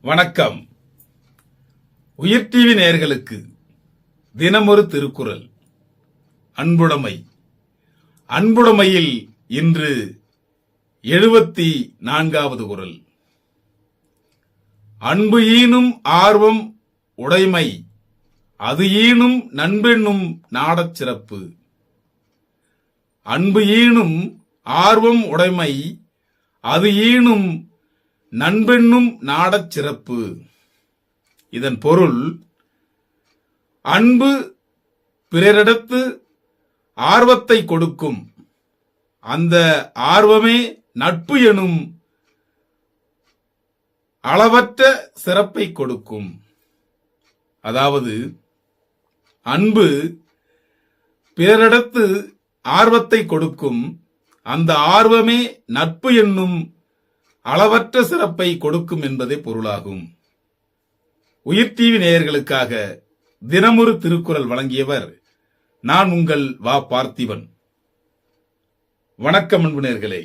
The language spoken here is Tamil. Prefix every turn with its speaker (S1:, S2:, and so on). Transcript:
S1: வணக்கம். உயிர் டிவி நேயர்களுக்கு தினமொரு திருக்குறள். அன்புடைமை. அன்புடைமையில் இன்று 74வது குறள். அன்பு ஈனும் ஆர்வம் உடைமை, அது ஈனும் நண்பென்னும் நாடச் சிறப்பு. அன்பு ஈனும் ஆர்வம் உடைமை, அது ஈனும் நண்பென்னும் நாடச் சிறப்பு. இதன் பொருள், அன்பு பிறரிடத்து ஆர்வத்தை கொடுக்கும், அந்த ஆர்வமே நட்பு எனும் அளவற்ற சிறப்பை கொடுக்கும். அதாவது, அன்பு பிறரிடத்து ஆர்வத்தை கொடுக்கும், அந்த ஆர்வமே நட்பு என்னும் அளவற்ற சிறப்பை கொடுக்கும் என்பதே பொருளாகும். உயிர் டிவி நேயர்களுக்காக தினமொரு திருக்குறள் வழங்கியவர் நான் உங்கள் வா பார்த்திபன். வணக்கம் அன்பு நேயர்களே.